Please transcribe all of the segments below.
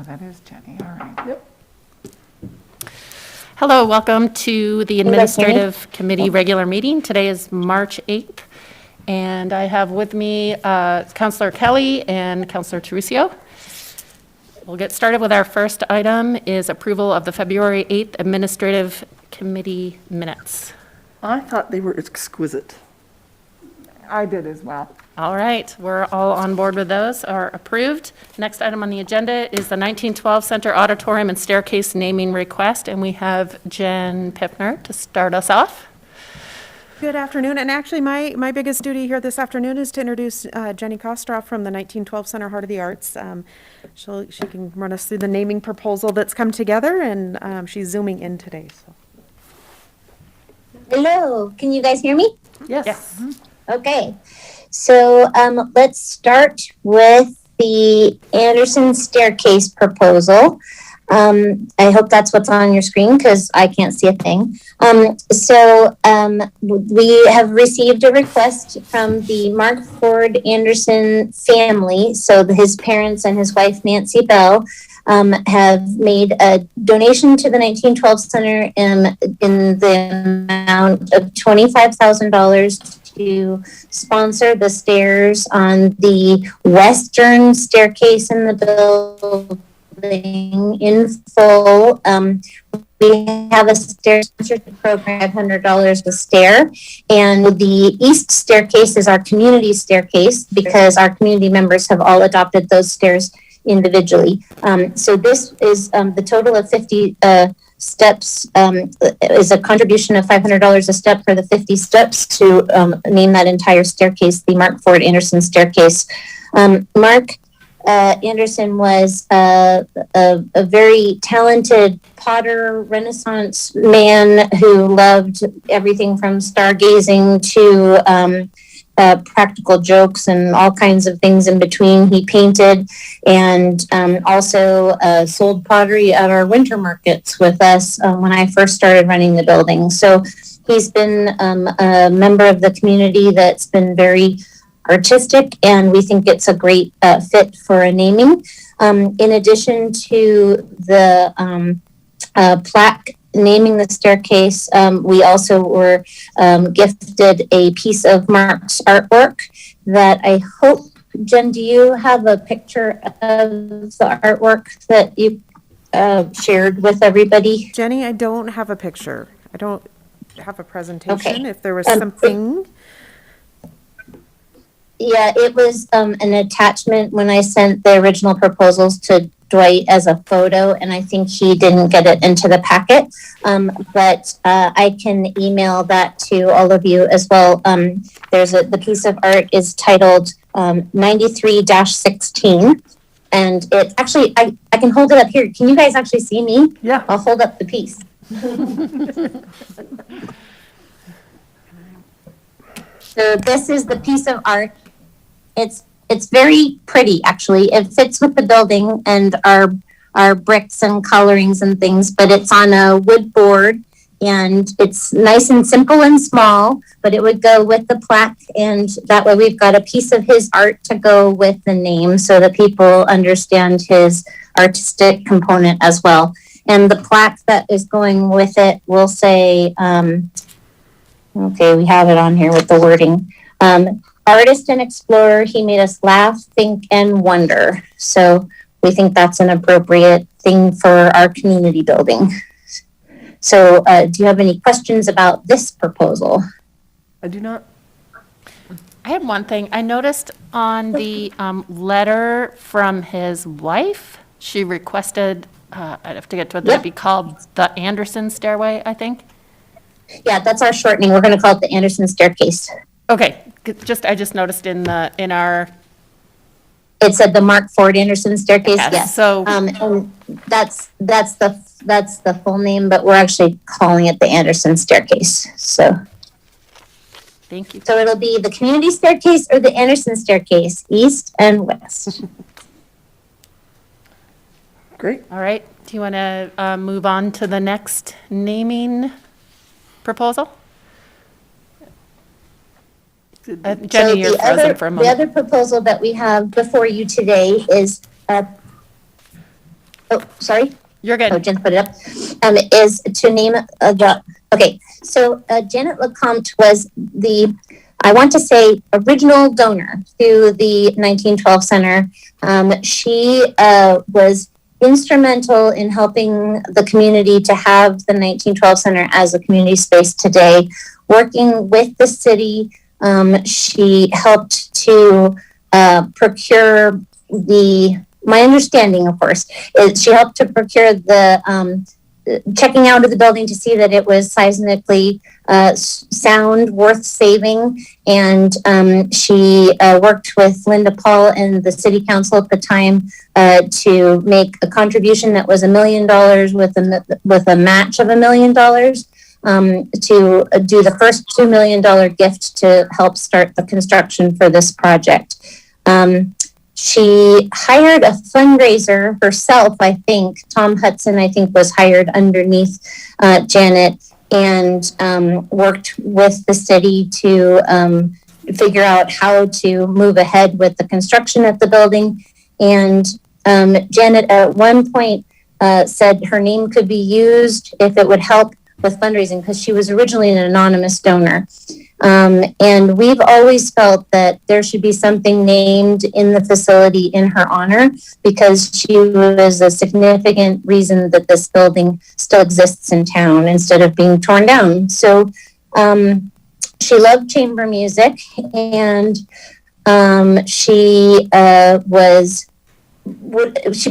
Oh, that is Jenny, all right. Yep. Hello, welcome to the Administrative Committee regular meeting. Today is March 8th, and I have with me Councillor Kelly and Councillor Terusio. We'll get started with our first item is approval of the February 8th Administrative Committee minutes. I thought they were exquisite. I did as well. All right, we're all on board with those, are approved. Next item on the agenda is the 1912 Center Auditorium and Staircase naming request, and we have Jen Piffner to start us off. Good afternoon, and actually my biggest duty here this afternoon is to introduce Jenny Kostroff from the 1912 Center Heart of the Arts. She can run us through the naming proposal that's come together, and she's zooming in today. So. Hello, can you guys hear me? Yes. Mm-hmm. Okay, so let's start with the Anderson staircase proposal. I hope that's what's on your screen because I can't see a thing. We have received a request from the Mark Ford Anderson family. So his parents and his wife, Nancy Bell, have made a donation to the 1912 Center in the amount of $25,000 to sponsor the stairs on the western staircase in the building in full. We have a stair sponsorship program, $500 a stair, and the east staircase is our community staircase because our community members have all adopted those stairs individually. So this is the total of 50 steps is a contribution of $500 a step for the 50 steps to name that entire staircase the Mark Ford Anderson staircase. Mark Anderson was a very talented potter, Renaissance man who loved everything from stargazing to practical jokes and all kinds of things in between. He painted and also sold pottery at our winter markets with us when I first started running the building. So he's been a member of the community that's been very artistic, and we think it's a great fit for a naming. In addition to the plaque naming the staircase, we also were gifted a piece of Mark's artwork that I hope, Jen, do you have a picture of the artwork that you shared with everybody? Jenny, I don't have a picture. I don't have a presentation. Okay. If there was something. Yeah, it was an attachment when I sent the original proposals to Dwight as a photo, and I think he didn't get it into the packet. But I can email that to all of you as well. The piece of art is titled 93-16, and it's actually, I can hold it up here. Can you guys actually see me? Yeah. I'll hold up the piece. So this is the piece of art. It's very pretty, actually. It fits with the building and our bricks and colorings and things, but it's on a wood board, and it's nice and simple and small, but it would go with the plaque, and that way we've got a piece of his art to go with the name so that people understand his artistic component as well. And the plaque that is going with it will say, okay, we have it on here with the wording. Artist and explorer, he made us laugh, think, and wonder. So we think that's an appropriate thing for our community building. So do you have any questions about this proposal? I do not. I had one thing. I noticed on the letter from his wife, she requested, I'd have to get to it, that it be called the Anderson Stairway, I think. Yeah, that's our shortening. We're going to call it the Anderson Staircase. Okay, I just noticed in our. It said the Mark Ford Anderson Staircase. Yes. So and that's the full name, but we're actually calling it the Anderson Staircase. So. Thank you. So it'll be the community staircase or the Anderson Staircase, east and west. Great. All right. Do you want to move on to the next naming proposal? Jenny, you're frozen for a moment. The other proposal that we have before you today is oh, sorry. You're Oh, good. Jen put it up, is to name okay, so Janet LeCompte was the, I want to say, original donor to the 1912 Center. She was instrumental in helping the community to have the 1912 Center as a community space today. Working with the city, she helped to procure my understanding, of course, is she helped to procure the checking out of the building to see that it was seismically sound, worth saving. And she worked with Linda Paul and the city council at the time to make a contribution that was $1 million with a match of $1 million to do the first $2 million gift to help start the construction for this project. She hired a fundraiser herself, I think. Tom Hudson, I think, was hired underneath Janet and worked with the city to figure out how to move ahead with the construction of the building. And Janet at one point said her name could be used if it would help with fundraising because she was originally an anonymous donor. And we've always felt that there should be something named in the facility in her honor because she was a significant reason that this building still exists in town instead of being torn down. So she loved chamber music and she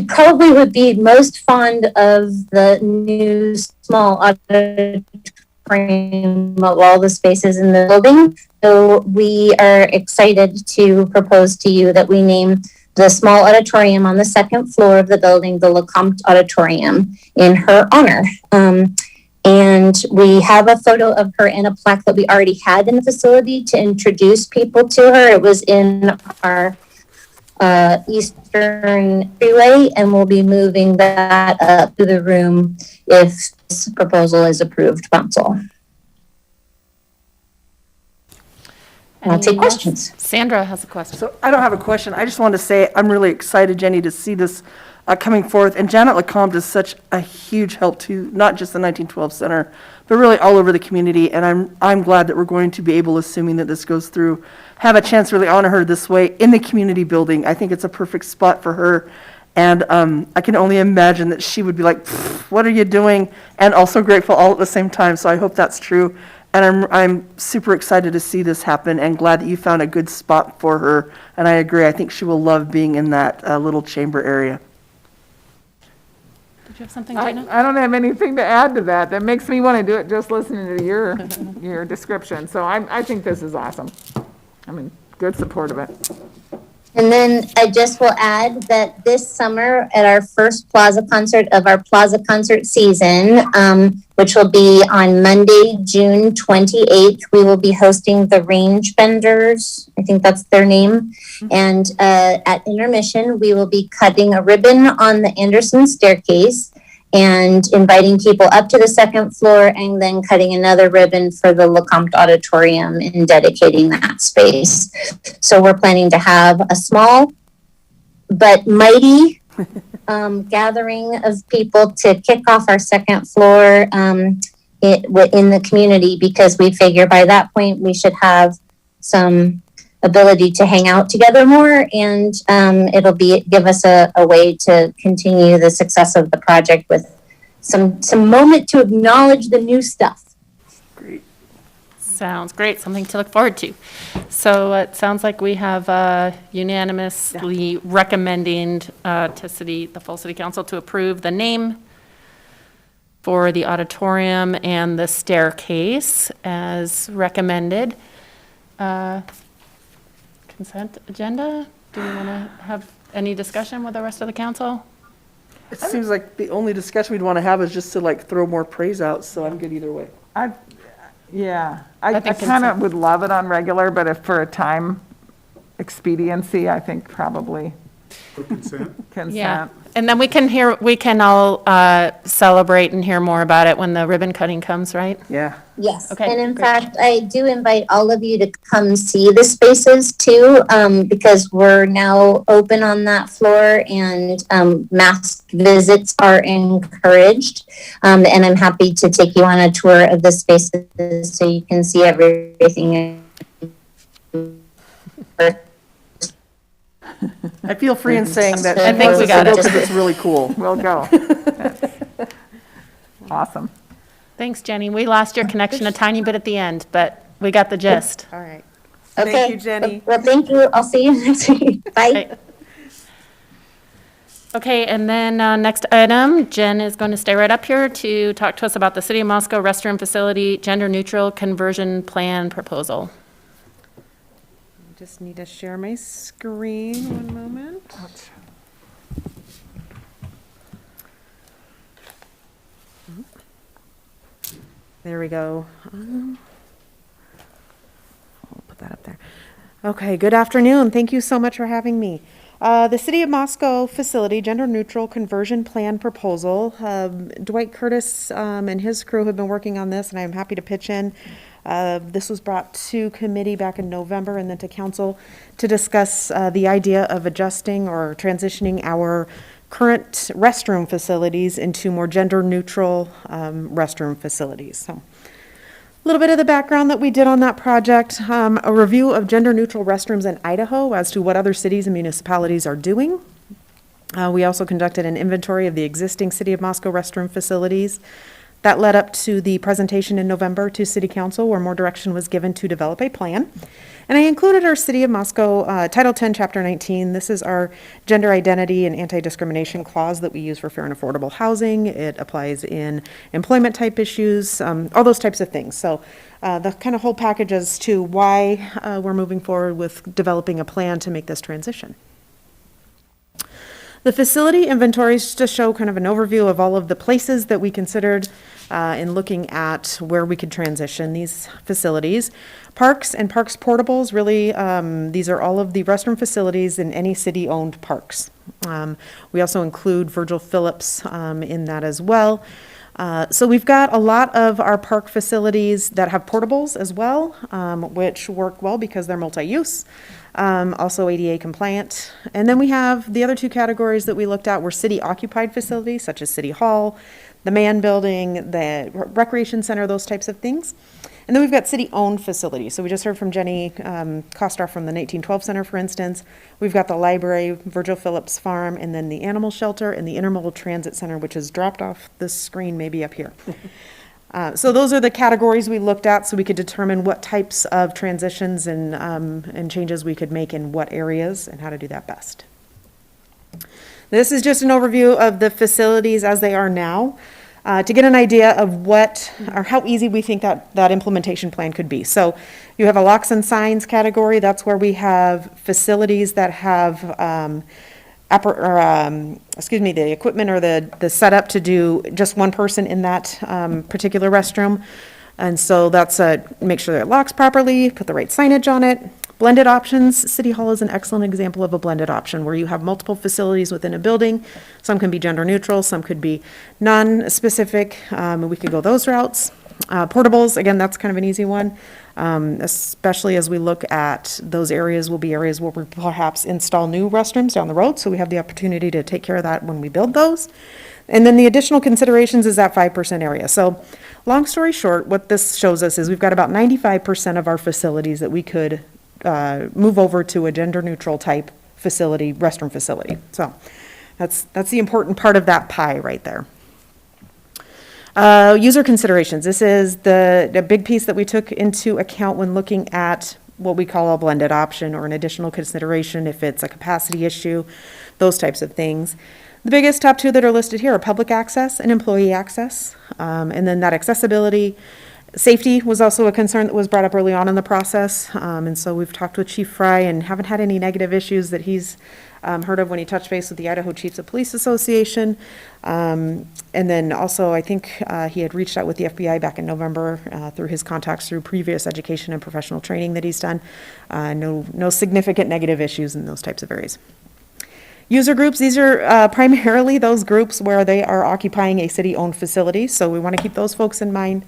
probably would be most fond of the new small auditorium of all the spaces in the building. So we are excited to propose to you that we name the small auditorium on the second floor of the building the LeCompte Auditorium in her honor. And we have a photo of her and a plaque that we already had in the facility to introduce people to her. It was in our Eastern Freeway, and we'll be moving that up to the room if this proposal is approved, council. I'll take Anyone else? questions. Sandra has a question. So I don't have a question. I just wanted to say I'm really excited, Jenny, to see this coming forth. And Janet LeCompte is such a huge help to not just the 1912 Center, but really all over the community. And I'm glad that we're going to be able, assuming that this goes through, have a chance to really honor her this way in the community building. I think it's a perfect spot for her. And I can only imagine that she would be like, what are you doing? And also grateful all at the same time. So I hope that's true. And I'm super excited to see this happen and glad that you found a good spot for her. And I agree. I think she will love being in that little chamber area. Did you have something, Gina? I don't have anything to add to that. That makes me want to do it just listening to your description. So I think this is awesome. I'm in good support of it. And then I just will add that this summer at our first Plaza concert of our Plaza concert season, which will be on Monday, June 28th, we will be hosting the Range Benders. I think that's their name. And at intermission, we will be cutting a ribbon on the Anderson staircase and inviting people up to the second floor and then cutting another ribbon for the LeCompte Auditorium and dedicating that space. So we're planning to have a small but mighty gathering of people to kick off our second floor in the community because we figure by that point we should have some ability to hang out together more and it'll give us a way to continue the success of the project with some moment to acknowledge the new stuff. Great. Sounds great, something to look forward to. So it sounds like we have unanimously recommending to the full city council to approve the name for the auditorium and the staircase as recommended. Consent agenda, do we want to have any discussion with the rest of the council? It seems like the only discussion we'd want to have is just to like throw more praise out. So I'm good either way. I think kind consent. of would love it on regular, but if for a time expediency, I think probably For consent? Yeah, Consent. and then we can all celebrate and hear more about it when the ribbon cutting comes, right? Yeah. Yes, Okay, and in great. fact, I do invite all of you to come see the spaces too, because we're now open on that floor and masked visits are encouraged. And I'm happy to take you on a tour of the spaces so you can see everything. I feel free in saying that. I think we got it. Because it's really cool. We'll go. Awesome. Thanks, Jenny. We lost your connection a tiny bit at the end, but we got the gist. All right. Okay. Thank you, Jenny. Well, thank you. I'll see you next week. Bye. Okay. Okay, and then next item, Jen is going to stay right up here to talk to us about the City of Moscow restroom facility gender-neutral conversion plan proposal. Just need to share my screen, one moment. There we go. I'll put that up there. Okay, good afternoon. Thank you so much for having me. The City of Moscow facility gender neutral conversion plan proposal. Dwight Curtis and his crew have been working on this, and I'm happy to pitch in. This was brought to committee back in November and then to council to discuss the idea of adjusting or transitioning our current restroom facilities into more gender neutral restroom facilities. So a little bit of the background that we did on that project, a review of gender neutral restrooms in Idaho as to what other cities and municipalities are doing. We also conducted an inventory of the existing City of Moscow restroom facilities. That led up to the presentation in November to City Council where more direction was given to develop a plan. And I included our City of Moscow Title 10, Chapter 19. This is our gender identity and anti-discrimination clause that we use for fair and affordable housing. It applies in employment type issues, all those types of things. So the kind of whole package as to why we're moving forward with developing a plan to make this transition. The facility inventories just show kind of an overview of all of the places that we considered in looking at where we could transition these facilities. Parks and parks portables, really, these are all of the restroom facilities in any city-owned parks. We also include Virgil Phillips in that as well. So we've got a lot of our park facilities that have portables as well, which work well because they're multi-use. Also ADA compliant. And then we have the other two categories that we looked at were city occupied facilities such as City Hall, the Mann Building, the Recreation Center, those types of things. And then we've got city owned facilities. So we just heard from Jenny Kostroff from the 1912 Center, for instance. We've got the library, Virgil Phillips Farm, and then the animal shelter and the Intermodal Transit Center, which is dropped off the screen maybe up here. So those are the categories we looked at so we could determine what types of transitions and changes we could make in what areas and how to do that best. This is just an overview of the facilities as they are now to get an idea of what or how easy we think that implementation plan could be. So you have a locks and signs category. That's where we have facilities that have the equipment or the setup to do just one person in that particular restroom. And so that's make sure that it locks properly, put the right signage on it. Blended options, City Hall is an excellent example of a blended option where you have multiple facilities within a building. Some can be gender neutral, some could be non-specific. We could go those routes. Portables, again, that's kind of an easy one, especially as we look at those areas will be areas where we perhaps install new restrooms down the road, so we have the opportunity to take care of that when we build those. And then the additional considerations is that 5% area. So long story short, what this shows us is we've got about 95% of our facilities that we could move over to a gender neutral type facility, restroom facility. So that's the important part of that pie right there. User considerations. This is the big piece that we took into account when looking at what we call a blended option or an additional consideration if it's a capacity issue, those types of things. The biggest top two that are listed here are public access and employee access. And then that accessibility. Safety was also a concern that was brought up early on in the process. And so we've talked with Chief Fry and haven't had any negative issues that he's heard of when he touched base with the Idaho Chiefs of Police Association. And then also, I think he had reached out with the FBI back in November through his contacts through previous education and professional training that he's done. No significant negative issues in those types of areas. User groups, these are primarily those groups where they are occupying a city-owned facility, so we want to keep those folks in mind.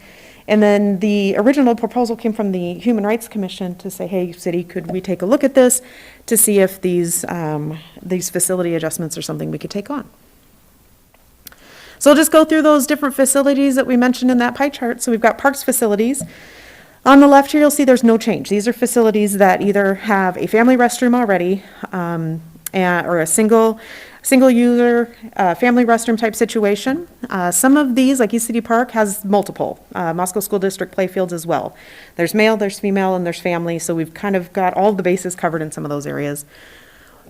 And then the original proposal came from the Human Rights Commission to say, hey, city, could we take a look at this to see if these facility adjustments are something we could take on? So I'll just go through those different facilities that we mentioned in that pie chart. So we've got parks facilities. On the left here, you'll see there's no change. These are facilities that either have a family restroom already, or a single user, family restroom type situation. Some of these, like East City Park, has multiple, Moscow School District playfields as well. There's male, there's female, and there's family, so we've kind of got all the bases covered in some of those areas.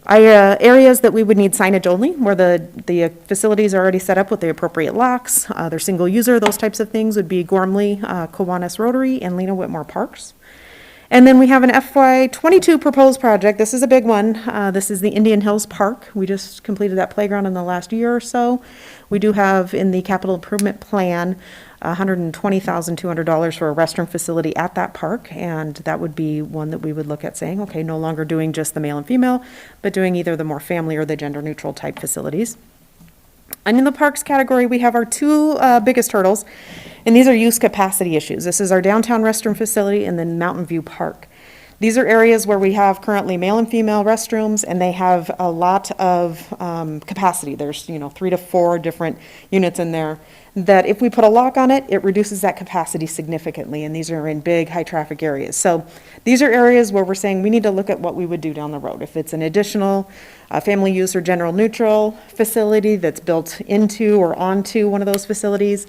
Areas that we would need signage only, where the facilities are already set up with the appropriate locks, they're single user, those types of things would be Gormley, Kiwanis Rotary, and Lena Whitmore Parks. And then we have an FY22 proposed project. This is a big one. This is the Indian Hills Park. We just completed that playground in the last year or so. We do have in the capital improvement plan $120,200 for a restroom facility at that park, and that would be one that we would look at saying, okay, no longer doing just the male and female, but doing either the more family or the gender neutral type facilities. And in the parks category, we have our two biggest hurdles, and these are use capacity issues. This is our downtown restroom facility and then Mountain View Park. These are areas where we have currently male and female restrooms, and they have a lot of capacity. There's 3 to 4 different units in there that if we put a lock on it, it reduces that capacity significantly, and these are in big, high-traffic areas. So these are areas where we're saying we need to look at what we would do down the road. If it's an additional family use or general neutral facility that's built into or onto one of those facilities,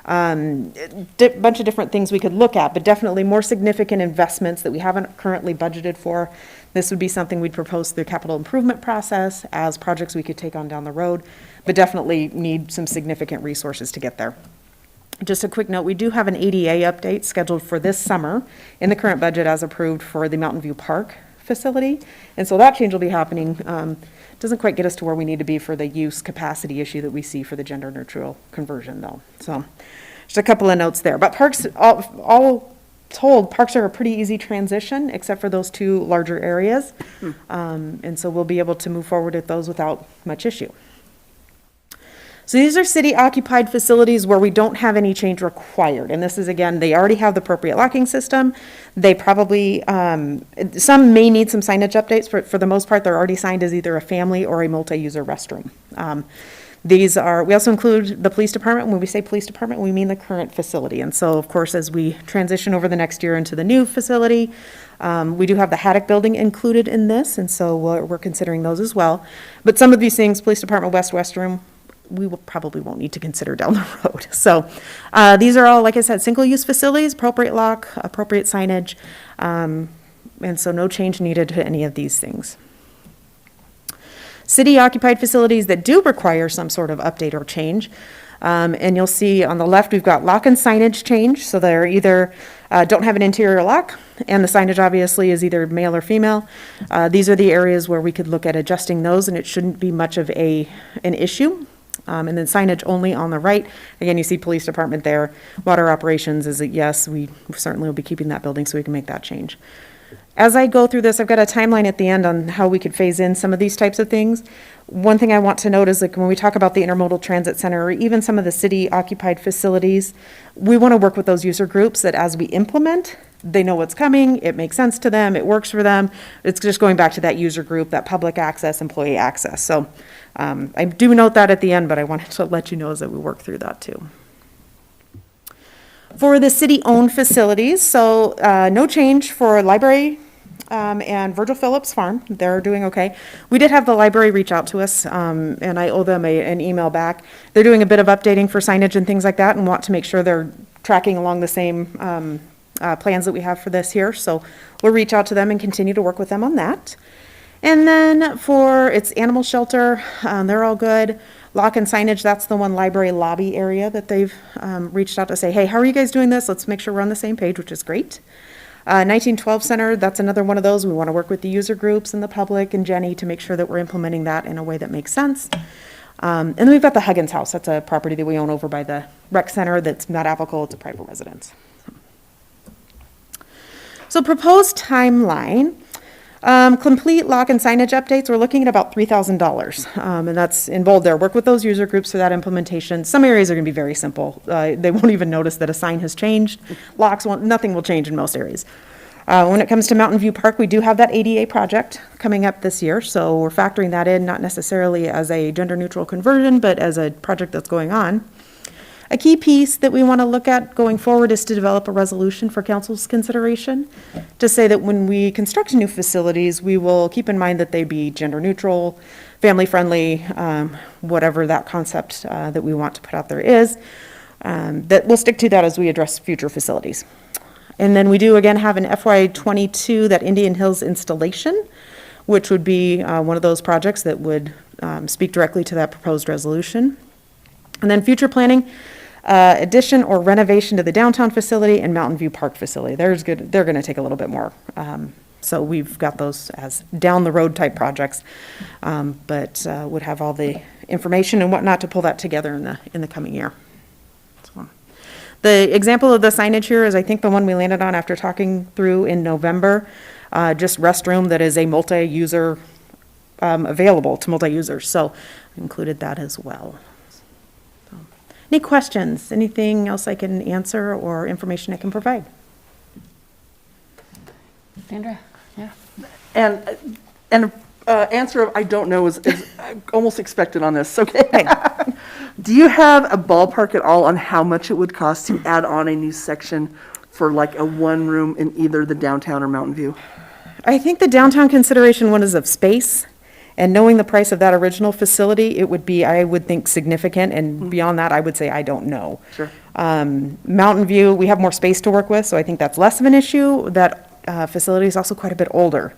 bunch of different things we could look at, but definitely more significant investments that we haven't currently budgeted for. This would be something we'd propose through the capital improvement process as projects we could take on down the road, but definitely need some significant resources to get there. Just a quick note, we do have an ADA update scheduled for this summer in the current budget as approved for the Mountain View Park facility, and so that change will be happening. Doesn't quite get us to where we need to be for the use capacity issue that we see for the gender neutral conversion though. So just a couple of notes there. But parks, all told, parks are a pretty easy transition except for those two larger areas. And so we'll be able to move forward with those without much issue. So these are city occupied facilities where we don't have any change required. And this is, again, they already have the appropriate locking system. They probably, some may need some signage updates. For the most part, they're already signed as either a family or a multi-user restroom. We also include the police department. When we say police department, we mean the current facility. And so, of course, as we transition over the next year into the new facility, we do have the Haddock building included in this. And so we're considering those as well. But some of these things, police department, West Restroom, we probably won't need to consider down the road. So these are all, like I said, single-use facilities, appropriate lock, appropriate signage, and so no change needed to any of these things. City-occupied facilities that do require some sort of update or change, and you'll see on the left we've got lock and signage change, so they're either don't have an interior lock, and the signage obviously is either male or female. These are the areas where we could look at adjusting those, and it shouldn't be much of an issue. And then signage only on the right. Again, you see police department there. Water operations is a yes, we certainly will be keeping that building so we can make that change. As I go through this, I've got a timeline at the end on how we could phase in some of these types of things. One thing I want to note is, like, when we talk about the intermodal transit center or even some of the city occupied facilities, we want to work with those user groups that as we implement, they know what's coming, it makes sense to them, it works for them. It's just going back to that user group, that public access, employee access. So I do note that at the end, but I wanted to let you know as that we work through that too. For the city-owned facilities, so no change for library and Virgil Phillips Farm. They're doing okay. We did have the library reach out to us, and I owe them an email back. They're doing a bit of updating for signage and things like that and want to make sure they're tracking along the same plans that we have for this here. So we'll reach out to them and continue to work with them on that. And then for its animal shelter, they're all good. Lock and signage, that's the one library lobby area that they've reached out to say, hey, how are you guys doing this? Let's make sure we're on the same page, which is great. 1912 Center, that's another one of those. We want to work with the user groups and the public and Jenny to make sure that we're implementing that in a way that makes sense. And then we've got the Huggins House. That's a property that we own over by the rec center that's not applicable to private residence. So proposed timeline. Complete lock and signage updates, we're looking at about $3,000. And that's in bold there. Work with those user groups for that implementation. Some areas are going to be very simple. They won't even notice that a sign has changed. Locks won't, nothing will change in most areas. When it comes to Mountain View Park, we do have that ADA project coming up this year. So we're factoring that in, not necessarily as a gender neutral conversion, but as a project that's going on. A key piece that we want to look at going forward is to develop a resolution for council's consideration to say that when we construct new facilities, we will keep in mind that they be gender neutral, family friendly, whatever that concept that we want to put out there is, that we'll stick to that as we address future facilities. And then we do again have an FY22, that Indian Hills installation, which would be one of those projects that would speak directly to that proposed resolution. And then future planning, addition or renovation to the downtown facility and Mountain View Park facility. They're going to take a little bit more. So we've got those as down the road type projects, but would have all the information and whatnot to pull that together in the coming year. So, the example of the signage here is, I think, the one we landed on after talking through in November, just restroom that is a multi-user, available to multi-users. So I included that as well. Any questions? Anything else I can answer or information I can provide? Sandra? Yeah. And answer of I don't know is almost expected on this, okay? Do you have a ballpark at all on how much it would cost to add on a new section for like a one room in either the downtown or Mountain View? I think the downtown consideration one is of space, and knowing the price of that original facility, it would be, I would think, significant, and beyond that, I would say I don't know. Sure. Mountain View, we have more space to work with, so I think that's less of an issue. That facility is also quite a bit older.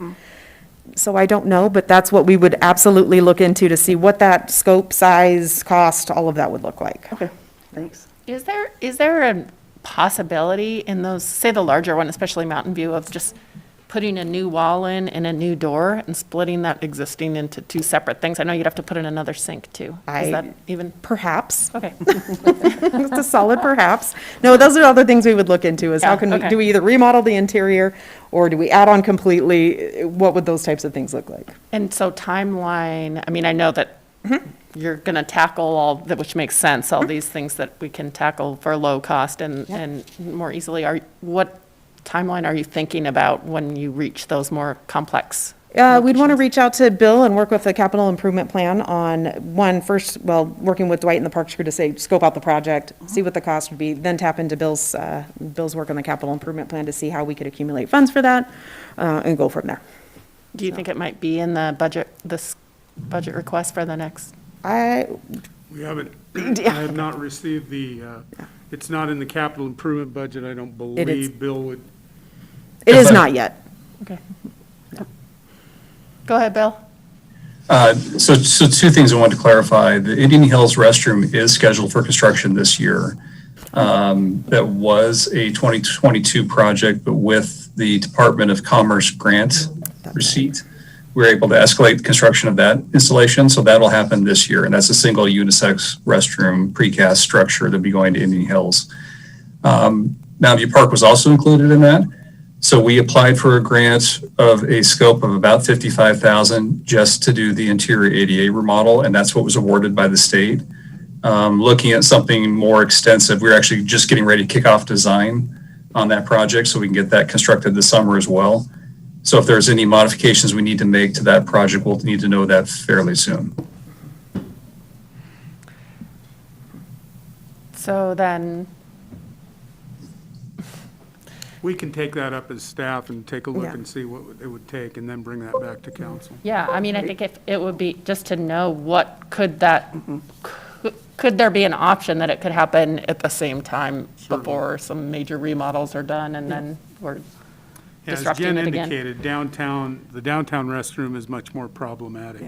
So I don't know, but that's what we would absolutely look into to see what that scope, size, cost, all of that would look like. Okay, thanks. Is there a possibility in those, say the larger one, especially Mountain View, of just putting a new wall in and a new door and splitting that existing into two separate things? I know you'd have to put in another sink too. Is that even? Perhaps. Okay. It's a solid perhaps. No, those are other things we would look into, is how Yeah, can we, okay. do we either remodel the interior, or do we add on completely? What would those types of things look like? And so timeline, I mean, I know that you're going to tackle all, that, which makes sense, all these things that we can tackle for low cost and more easily. What timeline are you thinking about when you reach those more complex? We'd want to reach out to Bill and work with the capital improvement plan on working with Dwight and the Parks crew to say, scope out the project, see what the cost would be, then tap into Bill's work on the capital improvement plan to see how we could accumulate funds for that, and go from there. Do you think it might be in the budget, this budget request for the next? We haven't, I have not received it's not in the capital improvement budget. I don't believe Bill would. It is not yet. Okay. Go ahead, Bill. So two things I wanted to clarify. The Indian Hills restroom is scheduled for construction this year. That was a 2022 project, but with the Department of Commerce grant receipt, we were able to escalate the construction of that installation. So that'll happen this year. And that's a single unisex restroom precast structure that'll be going to Indian Hills. Mountain View Park was also included in that. So we applied for a grant of a scope of about $55,000 just to do the interior ADA remodel, and that's what was awarded by the state. Looking at something more extensive, we're actually just getting ready to kick off design on that project so we can get that constructed this summer as well. So if there's any modifications we need to make to that project, we'll need to know that fairly soon. So then, We can take that up as staff and take a look Yeah. and see what it would take and then bring that back to council. yeah, I mean, I think if it would be just to know what could that, could there be an option that it could happen at the same time before some major remodels are done and then we're As disrupting Jen it again? indicated, the downtown restroom is much more problematic.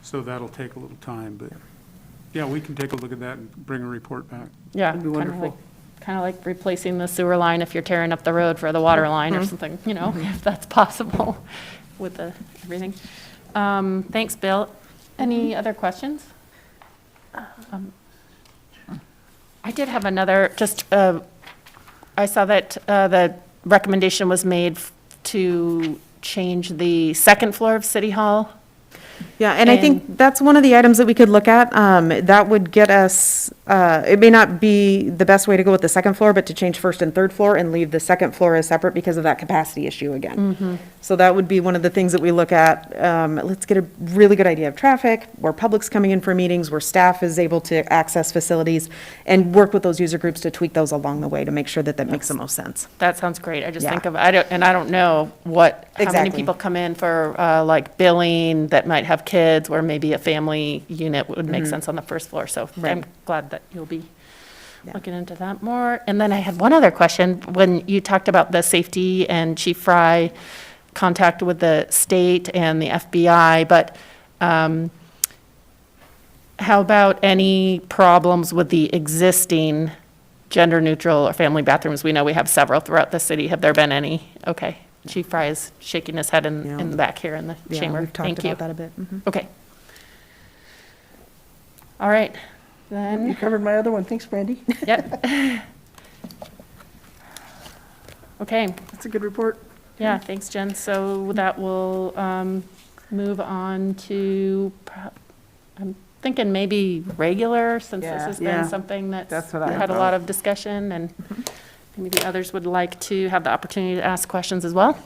So that'll take a little time, but yeah, we can take a look at that and bring a report back. Yeah, That'd be wonderful. kind of like replacing the sewer line if you're tearing up the road for the water line or something, you know, if that's possible with everything. Thanks, Bill. Any other questions? I did have another, I saw that the recommendation was made to change the second floor of City Hall. Yeah, and I think that's one of the items that we could look at. That would get us, it may not be the best way to go with the second floor, but to change first and third floor and leave the second floor as separate because of that capacity issue again. So that would be one of the things that we look at. Let's get a really good idea of traffic, where public's coming in for meetings, where staff is able to access facilities, and work with those user groups to tweak those along the way to make sure that that makes the most sense. That sounds great. I just Yeah. think of, I don't know how many Exactly. people come in for, like billing that might have kids, where maybe a family unit would make sense on the first floor. So I'm glad that you'll be looking into that more. And then I had one other question. When you talked about the safety and Chief Fry contact with the state and the FBI, but how about any problems with the existing gender-neutral or family bathrooms? We know we have several throughout the city. Have there been any? Okay. Chief Fry is shaking his head in the back here in the Yeah, chamber. we've Thank talked you. about that a bit. Okay. All right, You then, covered my other one. Thanks, Brandy. yep. Okay, That's a good report. yeah, thanks, Jen. So that will move on to, I'm thinking maybe regular, since this Yeah. has Yeah. been something That's what I had a thought. lot of discussion, and maybe the others would like to have the opportunity to ask questions as well.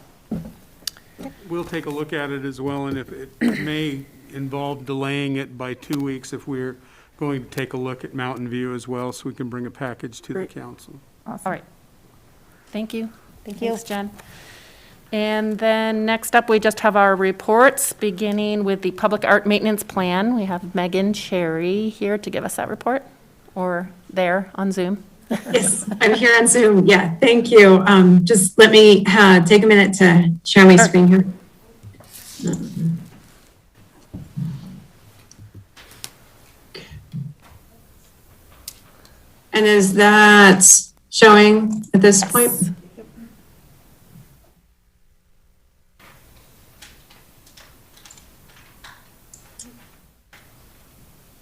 We'll take a look at it as well, and if it may involve delaying it by 2 weeks, if we're going to take a look at Mountain View as well, so we can bring a package to the council. All right. Thank you. Thanks, Jen. And then next up, we just have our reports, beginning with the Public Art Maintenance Plan. We have Megan Cherry here to give us that report, or there on Zoom. Yes, I'm here on Zoom. Yeah, thank you. Just let me take a minute to share my screen here. And is that showing at this point?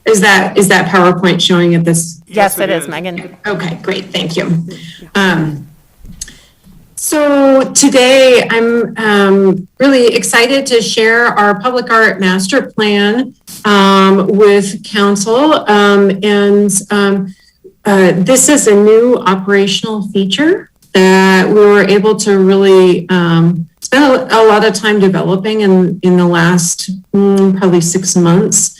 Is that PowerPoint showing at this? Yes, it is, Megan. Okay, great, thank you. So today, I'm really excited to share our public art master plan with council. This is a new operational feature that we were able to really spend a lot of time developing in the last probably 6 months.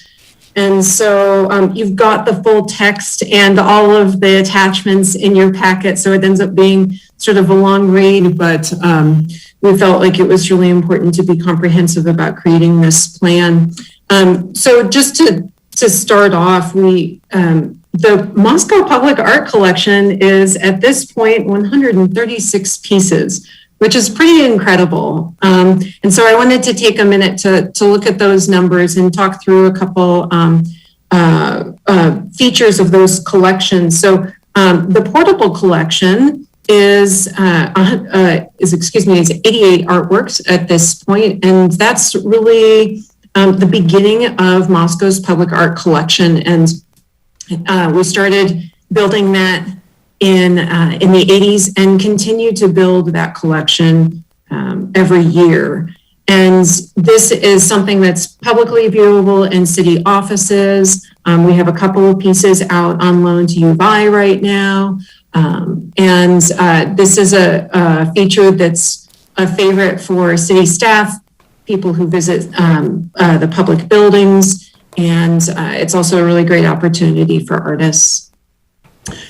And so you've got the full text and all of the attachments in your packet. So it ends up being sort of a long read, but we felt like it was really important to be comprehensive about creating this plan. So just to start off, the Moscow Public Art Collection is at this point 136 pieces, which is pretty incredible. And so I wanted to take a minute to look at those numbers and talk through a couple features of those collections. So the portable collection is 88 artworks at this point, and that's really the beginning of Moscow's public art collection. And we started building that in the 80s and continue to build that collection every year. And this is something that's publicly viewable in city offices. We have a couple of pieces out on loan to UVI right now. And this is a feature that's a favorite for city staff, people who visit the public buildings. And it's also a really great opportunity for artists.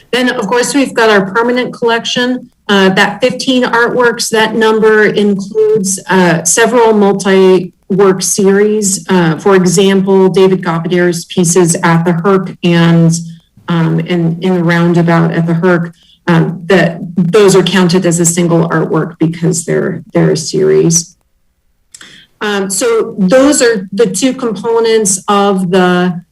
Then, of course, we've got our permanent collection. That 15 artworks, that number includes several multi-work series. For example, David Goppadair's pieces at the Herc and in the roundabout at the Herc, those are counted as a single artwork because they're a series. So those are the two components of the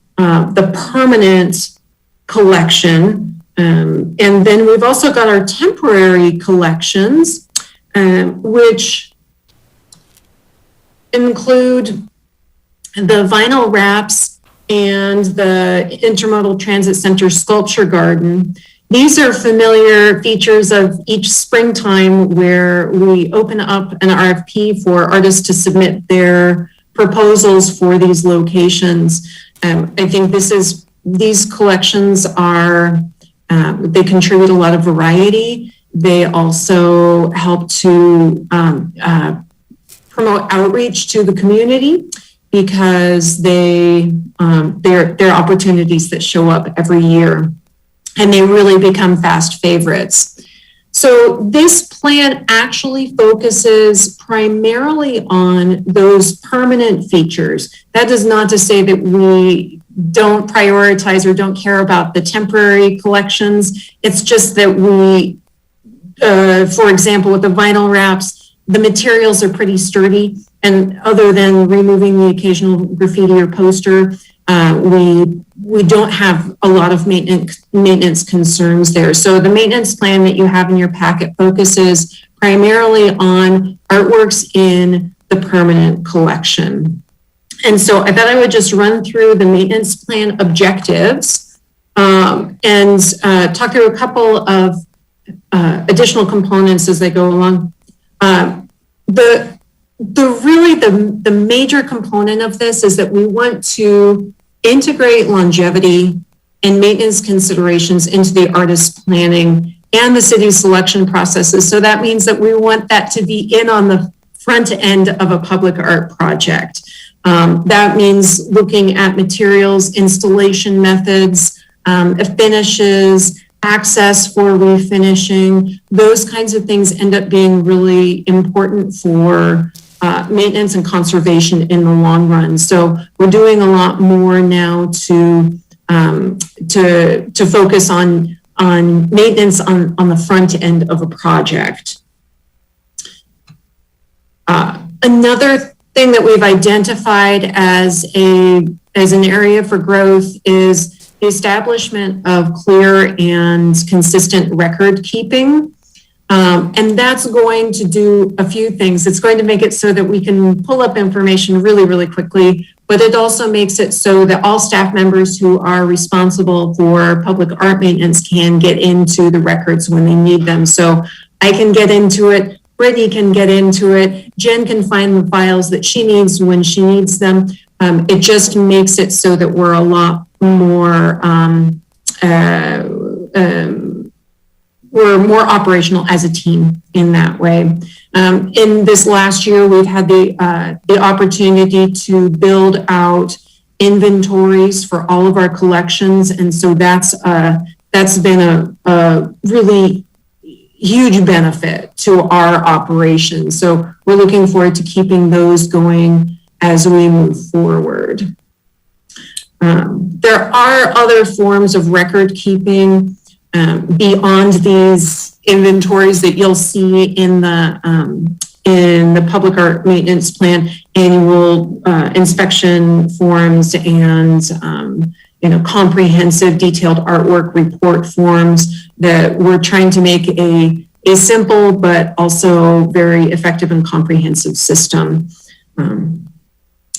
permanent collection. And then we've also got our temporary collections, which include the vinyl wraps and the Intermodal Transit Center Sculpture Garden. these are familiar features of each springtime where we open up an RFP for artists to submit their proposals for these locations. I think these collections are, they contribute a lot of variety. They also help to promote outreach to the community because they're opportunities that show up every year, and they really become fast favorites. So this plan actually focuses primarily on those permanent features. That is not to say that we don't prioritize or don't care about the temporary collections. It's just that we, for example, with the vinyl wraps, the materials are pretty sturdy. And other than removing the occasional graffiti or poster, we don't have a lot of maintenance concerns there. So the maintenance plan that you have in your packet focuses primarily on artworks in the permanent collection. And so I thought I would just run through the maintenance plan objectives and talk through a couple of additional components as they go along. The major component of this is that we want to integrate longevity and maintenance considerations into the artist's planning and the city's selection processes. So that means that we want that to be in on the front end of a public art project. That means looking at materials, installation methods, finishes, access for refinishing. Those kinds of things end up being really important for maintenance and conservation in the long run. So we're doing a lot more now to focus on maintenance on the front end of a project. Another thing that we've identified as an area for growth is the establishment of clear and consistent record keeping. And that's going to do a few things. It's going to make it so that we can pull up information really, really quickly, but it also makes it so that all staff members who are responsible for public art maintenance can get into the records when they need them. So I can get into it, Brittany can get into it, Jen can find the files that she needs when she needs them. It just makes it so that we're a lot more we're more operational as a team in that way. In this last year, we've had the opportunity to build out inventories for all of our collections, and so that's been a really huge benefit to our operations. So we're looking forward to keeping those going as we move forward. There are other forms of record keeping beyond these inventories that you'll see in the public art maintenance plan, annual inspection forms, and comprehensive detailed artwork report forms that we're trying to make a simple but also very effective and comprehensive system.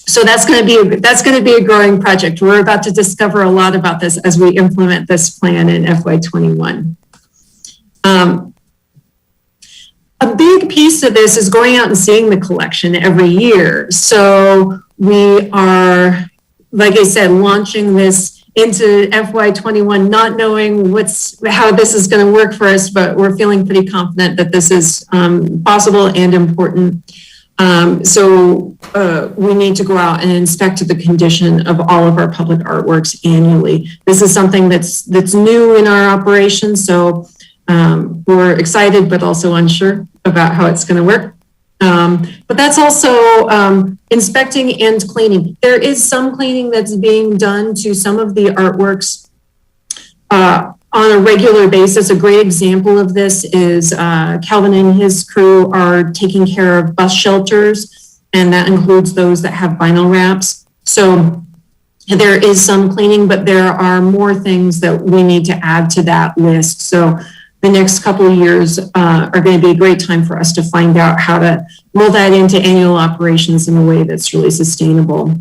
So that's going to be a growing project. We're about to discover a lot about this as we implement this plan in FY21. A big piece of this is going out and seeing the collection every year. So we are, like I said, launching this into FY21, not knowing how this is going to work for us, but we're feeling pretty confident that this is possible and important. So we need to go out and inspect the condition of all of our public artworks annually. This is something that's new in our operation, so we're excited but also unsure about how it's going to work. But that's also inspecting and cleaning. There is some cleaning that's being done to some of the artworks on a regular basis. A great example of this is Calvin and his crew are taking care of bus shelters, and that includes those that have vinyl wraps. So there is some cleaning, but there are more things that we need to add to that list. So the next couple of years are going to be a great time for us to find out how to roll that into annual operations in a way that's really sustainable.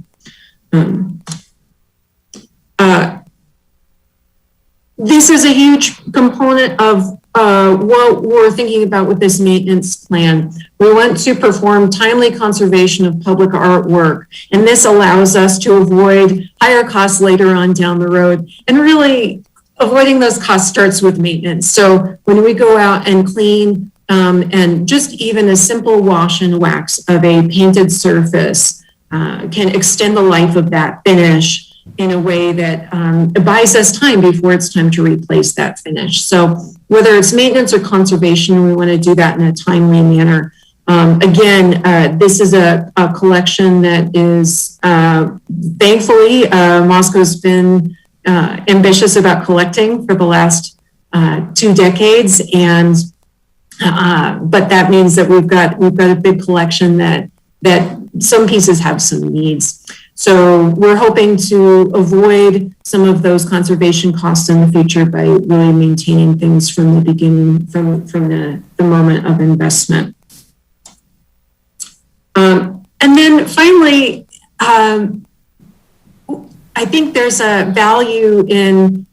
This is a huge component of what we're thinking about with this maintenance plan. We want to perform timely conservation of public artwork, and this allows us to avoid higher costs later on down the road. And really, avoiding those costs starts with maintenance. So when we go out and clean, and just even a simple wash and wax of a painted surface can extend the life of that finish in a way that buys us time before it's time to replace that finish. So whether it's maintenance or conservation, we want to do that in a timely manner. Again, this is a collection that is, thankfully, Moscow's been ambitious about collecting for the last 2 decades, and but that means that we've got a big collection that some pieces have some needs. So we're hoping to avoid some of those conservation costs in the future by really maintaining things from the beginning, from the moment of investment. And then finally, I think there's a value in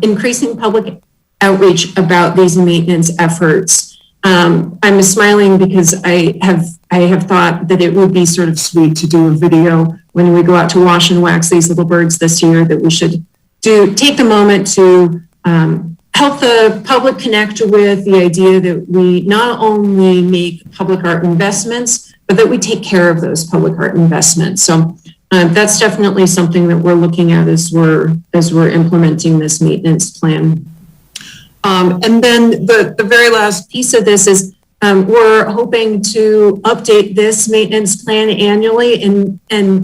increasing public outreach about these maintenance efforts. I'm smiling because I have thought that it would be sort of sweet to do a video when we go out to wash and wax these little birds this year, that we should take the moment to help the public connect with the idea that we not only make public art investments, but that we take care of those public art investments. So that's definitely something that we're looking at as we're implementing this maintenance plan. And then the very last piece of this is we're hoping to update this maintenance plan annually, and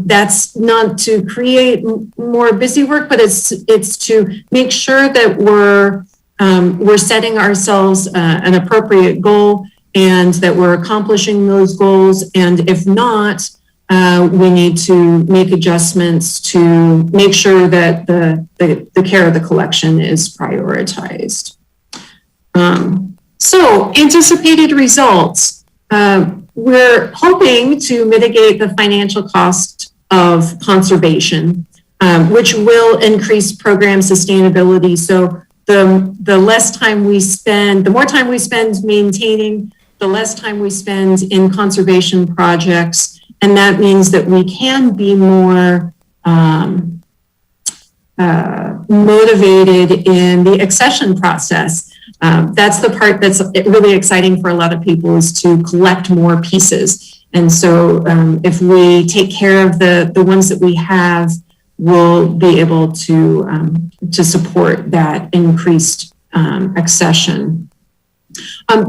that's not to create more busy work, but it's to make sure that we're setting ourselves an appropriate goal and that we're accomplishing those goals. And if not, we need to make adjustments to make sure that the care of the collection is prioritized. So anticipated results, we're hoping to mitigate the financial cost of conservation, which will increase program sustainability. So the less time we spend, the more time we spend maintaining, the less time we spend in conservation projects. And that means that we can be more motivated in the accession process. That's the part that's really exciting for a lot of people, is to collect more pieces. And so if we take care of the ones that we have, we'll be able to support that increased accession.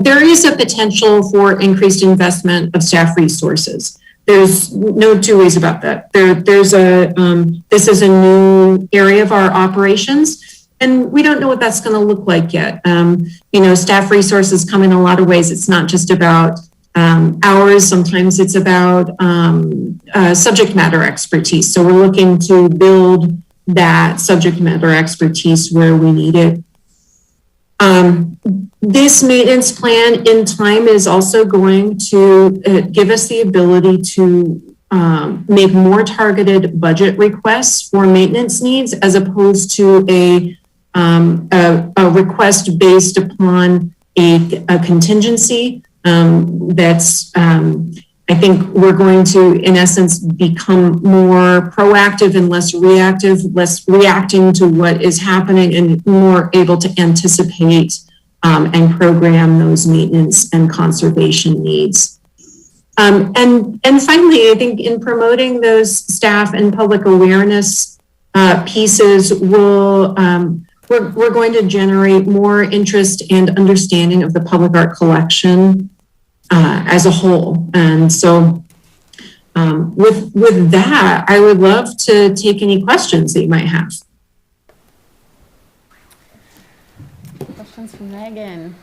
There is a potential for increased investment of staff resources. There's no two ways about that. This is a new area of our operations, and we don't know what that's going to look like yet. Staff resources come in a lot of ways. It's not just about hours. Sometimes it's about subject matter expertise. So we're looking to build that subject matter expertise where we need it. This maintenance plan in time is also going to give us the ability to make more targeted budget requests for maintenance needs, as opposed to a request based upon a contingency. I think we're going to, in essence, become more proactive and less reactive, less reacting to what is happening, and more able to anticipate and program those maintenance and conservation needs. And finally, I think in promoting those staff and public awareness pieces, we're going to generate more interest and understanding of the public art collection as a whole. And so with that, I would love to take any questions that you might have. Questions from Megan?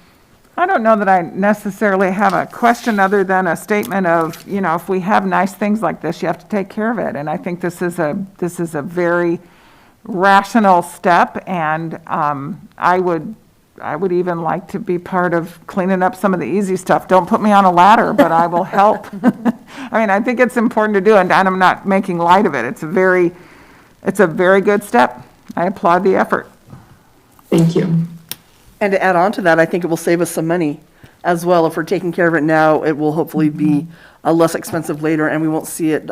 I don't know that I necessarily have a question other than a statement of, if we have nice things like this, you have to take care of it. And I think this is a very rational step, and I would even like to be part of cleaning up some of the easy stuff. Don't put me on a ladder, but I will help. I think it's important to do, and I'm not making light of it. It's a very good step. I applaud the effort. Thank you. And to add on to that, I think it will save us some money as well. If we're taking care of it now, it will hopefully be less expensive later, and we won't see it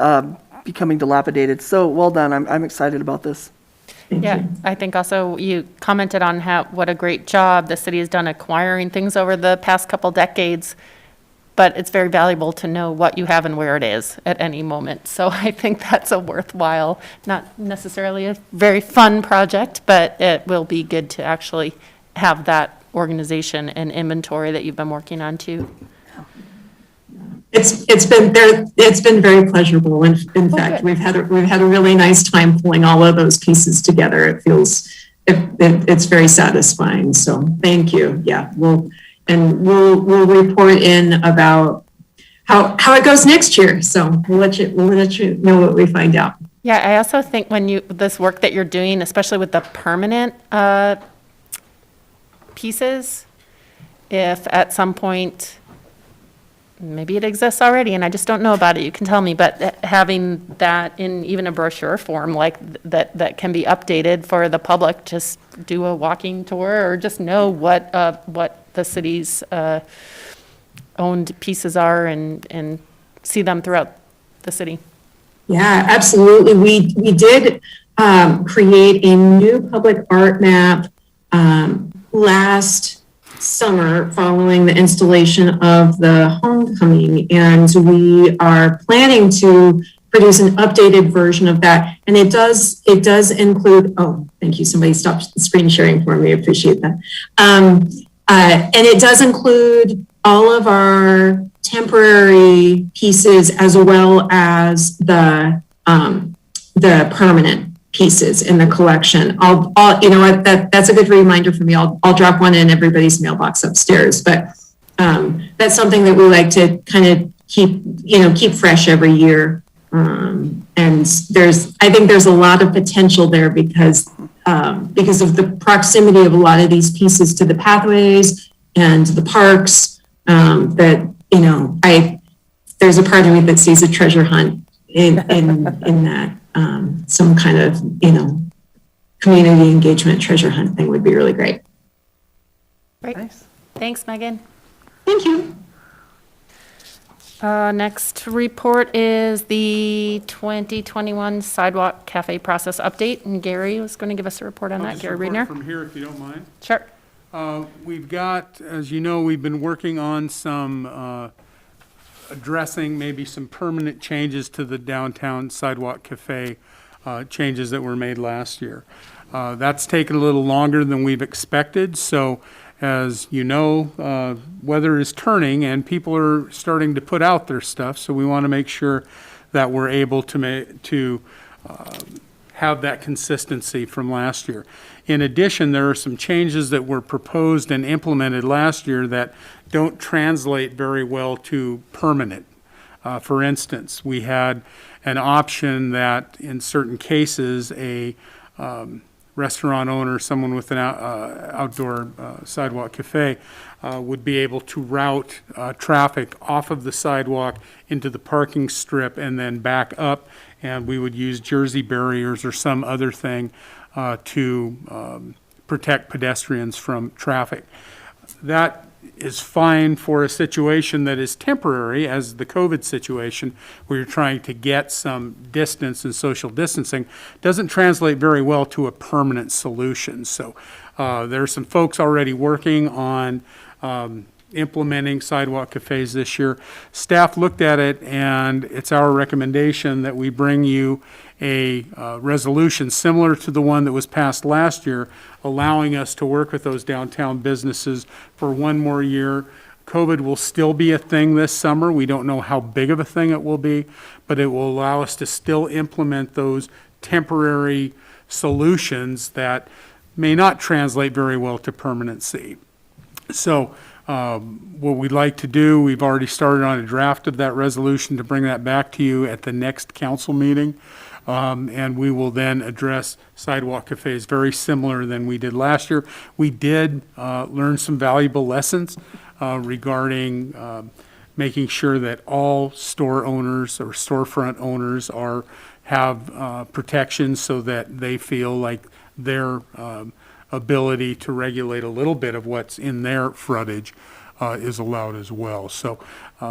becoming dilapidated. So well done. I'm excited about this. Yeah, I think also you commented on what a great job the city has done acquiring things over the past couple decades, but it's very valuable to know what you have and where it is at any moment. So I think that's a worthwhile, not necessarily a very fun project, but it will be good to actually have that organization and inventory that you've been working on too. It's been very pleasurable. In fact, good. we've had a really nice time pulling all of those pieces together. It feels, it's very satisfying. So thank you. Yeah, we'll report in about how it goes next year. So we'll let you know what we find out. Yeah, I also think this work that you're doing, especially with the permanent pieces, if at some point, maybe it exists already and I just don't know about it, you can tell me, but having that in even a brochure form like that can be updated for the public, just do a walking tour or just know what the city's owned pieces are and see them throughout the city. Yeah, absolutely. We did create a new public art map last summer following the installation of the homecoming, and we are planning to produce an updated version of that. And it does include, oh, thank you, somebody stopped the screen sharing for me, I appreciate that. And it does include all of our temporary pieces as well as the permanent pieces in the collection. I'll you know what, that's a good reminder for me. I'll drop one in everybody's mailbox upstairs, but that's something that we like to kind of keep fresh every year. And I think there's a lot of potential there because of the proximity of a lot of these pieces to the pathways and the parks, that, there's a part of me that sees a treasure hunt in that. Some kind of, community engagement treasure hunt thing would be really great. Great. Nice. Thanks, Megan. Thank you. Next report is the 2021 Sidewalk Cafe process update, and Gary was going to give us a report on I'll that. just Gary report Reedner? from here, if you don't mind. Sure. We've got, as you know, we've been working on some, addressing maybe some permanent changes to the downtown Sidewalk Cafe changes that were made last year. That's taken a little longer than we've expected, so as you know, weather is turning and people are starting to put out their stuff, so we want to make sure that we're able to have that consistency from last year. In addition, there are some changes that were proposed and implemented last year that don't translate very well to permanent. For instance, we had an option that in certain cases, a restaurant owner, someone with an outdoor sidewalk cafe, would be able to route traffic off of the sidewalk into the parking strip and then back up, and we would use Jersey barriers or some other thing to protect pedestrians from traffic. That is fine for a situation that is temporary, as the COVID situation, where you're trying to get some distance and social distancing. Doesn't translate very well to a permanent solution. So there are some folks already working on implementing sidewalk cafes this year. Staff looked at it, and it's our recommendation that we bring you a resolution similar to the one that was passed last year, allowing us to work with those downtown businesses for one more year. COVID will still be a thing this summer. We don't know how big of a thing it will be, but it will allow us to still implement those temporary solutions that may not translate very well to permanency. So what we'd like to do, we've already started on a draft of that resolution to bring that back to you at the next council meeting. And we will then address sidewalk cafes very similar than we did last year. We did learn some valuable lessons regarding making sure that all store owners or storefront owners have protections so that they feel like their ability to regulate a little bit of what's in their frontage is allowed as well. So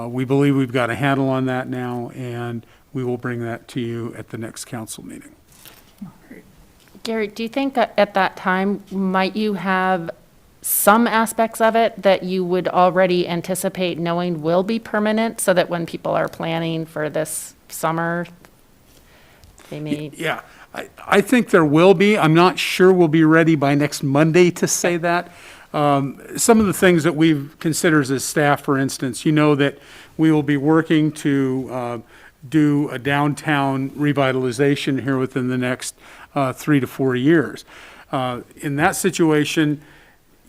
we believe we've got a handle on that now, and we will bring that to you at the next council meeting. Gary, do you think at that time, might you have some aspects of it that you would already anticipate knowing will be permanent, so that when people are planning for this summer, they may? Yeah, I think there will be. I'm not sure we'll be ready by next Monday to say that. Some of the things that we've considered as staff, for instance, you know that we will be working to do a downtown revitalization here within the next 3 to 4 years. In that situation,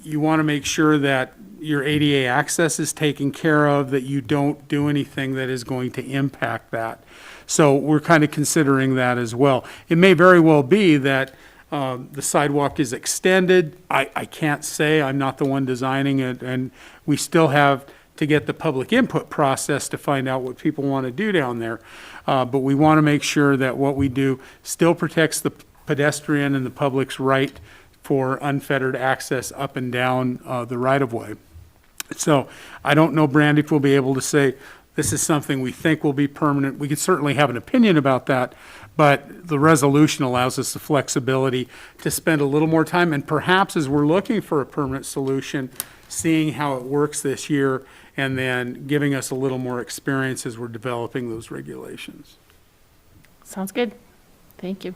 you want to make sure that your ADA access is taken care of, that you don't do anything that is going to impact that. So we're kind of considering that as well. It may very well be that the sidewalk is extended. I can't say, I'm not the one designing it, and we still have to get the public input process to find out what people want to do down there. But we want to make sure that what we do still protects the pedestrian and the public's right for unfettered access up and down the right-of-way. So I don't know, Brandy, if we'll be able to say, this is something we think will be permanent. We can certainly have an opinion about that, but the resolution allows us the flexibility to spend a little more time, and perhaps as we're looking for a permanent solution, seeing how it works this year, and then giving us a little more experience as we're developing those regulations. Sounds good. Thank you.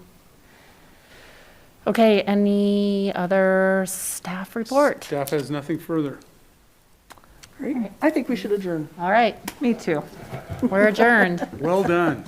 Okay, any other staff report? Staff has nothing further. Great. I think we should adjourn. All right, Me too. we're adjourned. Well done.